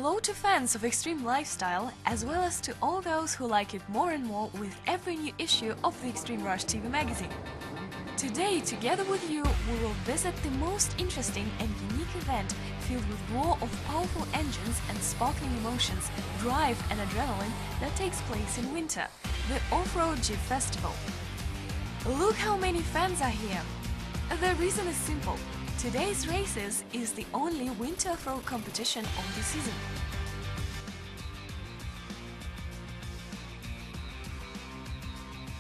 Hello to fans of extreme lifestyle, as well as to all those who like it more and more with every new issue of the Extreme Rush TV magazine. Today, together with you, we will visit the most interesting and unique event filled with roar of powerful engines and sparkling emotions, drive and adrenaline that takes place in winter, the Off-road Jeep Festival. Look how many fans are here! The reason is simple. Today's races is the only winter off-road competition of the season.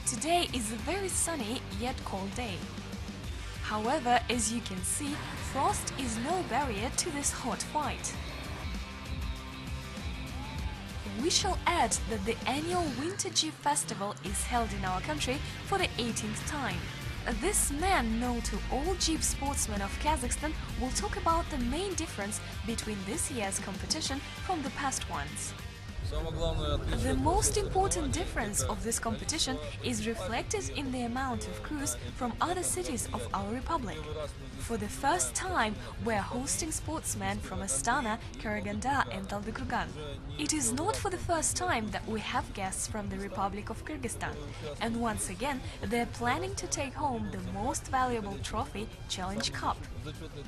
Today is a very sunny yet cold day. However, as you can see, frost is no barrier to this hot fight. We shall add that the annual Winter Jeep Festival is held in our country for the 18th time. This man, known to all Jeep sportsmen of Kazakhstan, will talk about the main difference between this year's competition from the past ones. The most important difference of this competition is reflected in the amount of crews from other cities of our republic. For the first time, we are hosting sportsmen from Astana, Karaganda and Taldykurgan. It is not for the first time that we have guests from the Republic of Kyrgyzstan, and once again they're planning to take home the most valuable trophy, Challenge Cup.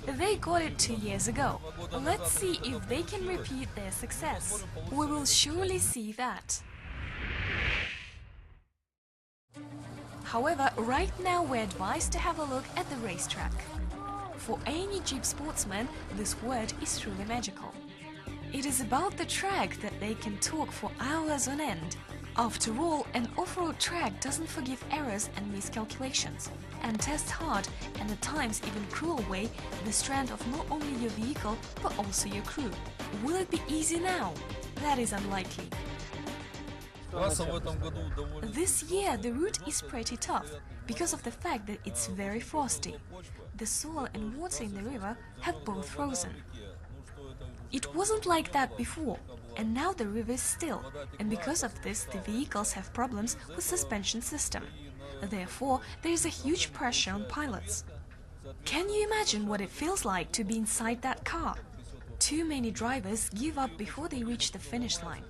They got it 2 years ago. Let's see if they can repeat their success. We will surely see that. However, right now we're advised to have a look at the racetrack. For any Jeep sportsman, this word is truly magical. It is about the track that they can talk for hours on end. After all, an off-road track doesn't forgive errors and miscalculations, and tests hard, and at times even cruel way, the strength of not only your vehicle, but also your crew. Will it be easy now? That is unlikely. This year the route is pretty tough, because of the fact that it's very frosty. The soil and water in the river have both frozen. It wasn't like that before, and now the river is still, and because of this the vehicles have problems with suspension system. Therefore, there is a huge pressure on pilots. Can you imagine what it feels like to be inside that car? Too many drivers give up before they reach the finish line,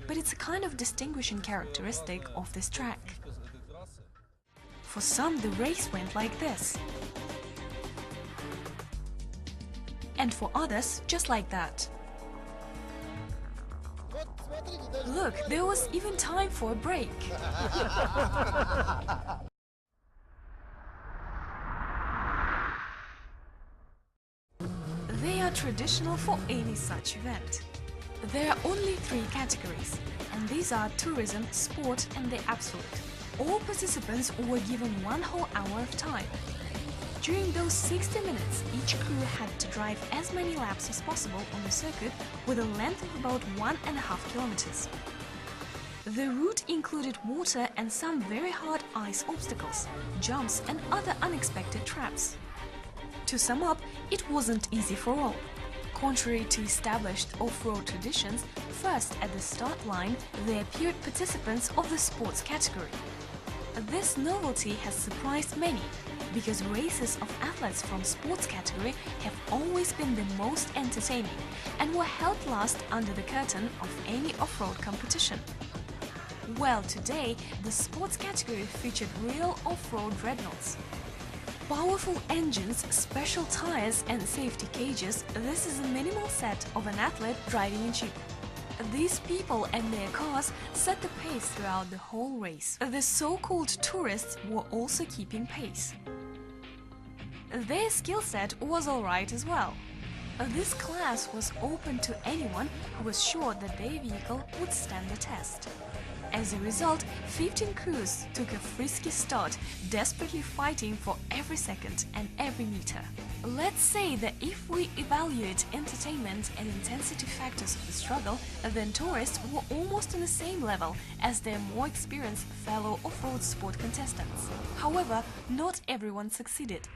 but it's a kind of distinguishing characteristic of this track. For some, the race went like this, and for others, just like that. Look, there was even time for a break. They are traditional for any such event. There are only 3 categories, and these are tourism, sport and the absolute. All participants were given 1 whole hour of time. During those 60 minutes, each crew had to drive as many laps as possible on the circuit with a length of about 1.5 kilometers. The route included water and some very hard ice obstacles, jumps and other unexpected traps. To sum up, it wasn't easy for all. Contrary to established off-road traditions, first at the start line there appeared participants of the sports category. This novelty has surprised many, because races of athletes from sports category have always been the most entertaining and were held last under the curtain of any off-road competition. Well, today the sports category featured real off-road dreadnoughts. Powerful engines, special tires and safety cages, this is a minimal set of an athlete driving a Jeep. These people and their cars set the pace throughout the whole race. The so-called tourists were also keeping pace. Their skill set was alright as well. This class was open to anyone who was sure that their vehicle would stand the test. As a result, 15 crews took a frisky start, desperately fighting for every second and every meter. Let's say that if we evaluate entertainment and intensity factors of the struggle, then tourists were almost on the same level as their more experienced fellow off-road sport contestants. However, not everyone succeeded.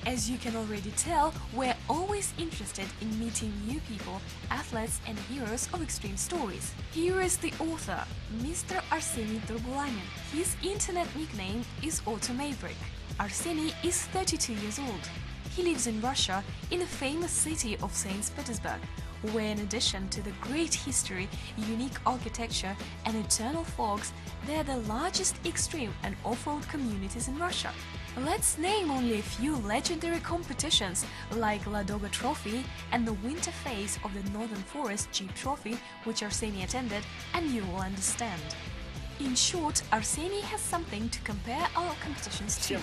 As you can already tell, we're always interested in meeting new people, athletes and heroes of extreme stories. Here is the author, Mr. Arseniy Turgulanin. His internet nickname is Auto Maverick. Arseniy is 32 years old. he lives in Russia, in the famous city of St. Petersburg, where in addition to the great history, unique architecture and eternal fogs, they are the largest extreme and off-road communities in Russia. Let's name only a few legendary competitions like Ladoga Trophy and the winter phase of the Northern Forest Jeep Trophy, which Arseny attended, and you will understand. In short, Arseny has something to compare our competitions to.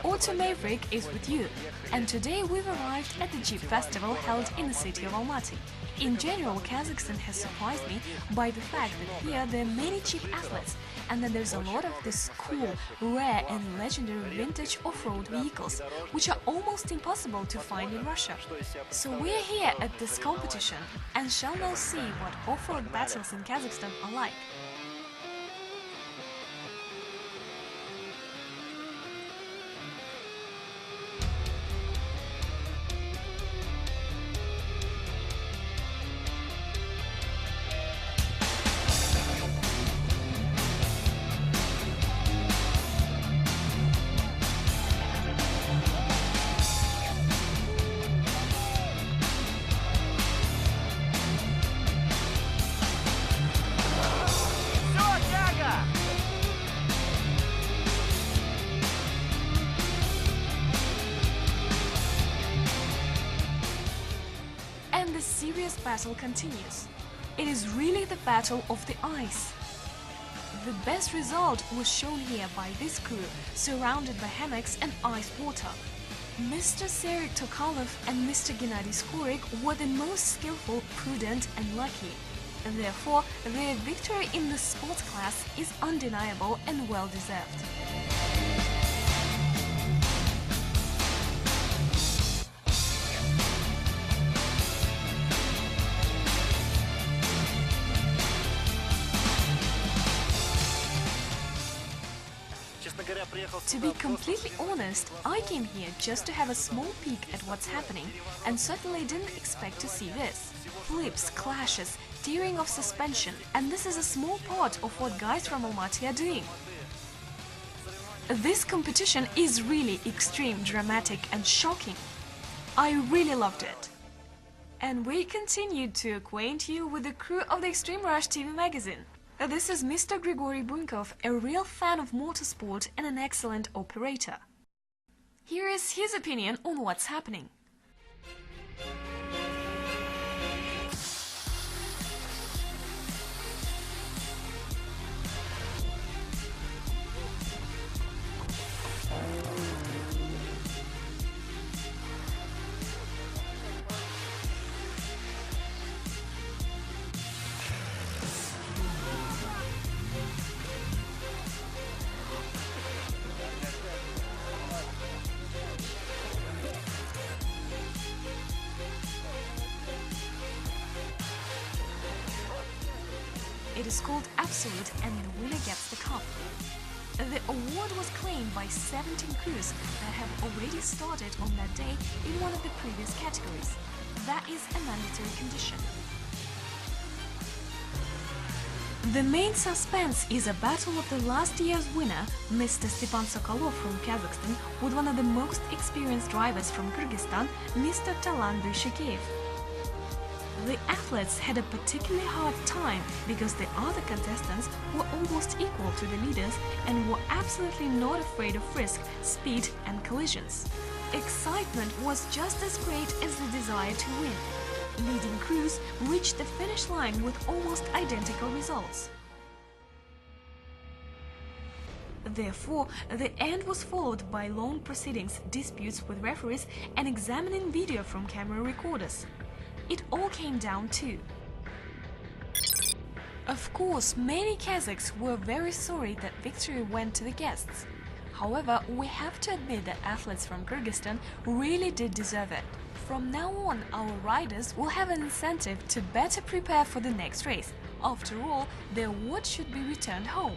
Auto Maverick is with you, and today we've arrived at the Jeep Festival held in the city of Almaty. In general, Kazakhstan has surprised me by the fact that here there are many Jeep athletes, and that there's a lot of this cool, rare and legendary vintage off-road vehicles, which are almost impossible to find in Russia. So we're here at this competition and shall now see what off-road battles in Kazakhstan are like. And the serious battle continues. It is really the battle of the ice. The best result was shown here by this crew, surrounded by hammocks and ice water. Mr. Serik Tokalov and Mr. Gennady Skorik were the most skillful, prudent and lucky. Therefore, their victory in the sports class is undeniable and well-deserved. To be completely honest, I came here just to have a small peek at what's happening, and certainly didn't expect to see this. Flips, clashes, tearing of suspension, and this is a small part of what guys from Almaty are doing. This competition is really extreme, dramatic and shocking. I really loved it. And we continued to acquaint you with the crew of the Extreme Rush TV magazine. This is Mr. Grigory Bunkov, a real fan of motorsport and an excellent operator. Here is his opinion on what's happening. It is called Absolute and the winner gets the cup. The award was claimed by 17 crews that have already started on that day in one of the previous categories. That is a mandatory condition. The main suspense is a battle of the last year's winner, Mr. Stepan Sokolov from Kazakhstan, with one of the most experienced drivers from Kyrgyzstan, Mr. Talan Dyshakev. The athletes had a particularly hard time because the other contestants were almost equal to the leaders and were absolutely not afraid of risk, speed and collisions. Excitement was just as great as the desire to win. Leading crews reached the finish line with almost identical results. Therefore, the end was followed by long proceedings, disputes with referees and examining video from camera recorders. It all came down to... Of course, many Kazakhs were very sorry that victory went to the guests. However, we have to admit that athletes from Kyrgyzstan really did deserve it. From now on, our riders will have an incentive to better prepare for the next race. After all, the award should be returned home.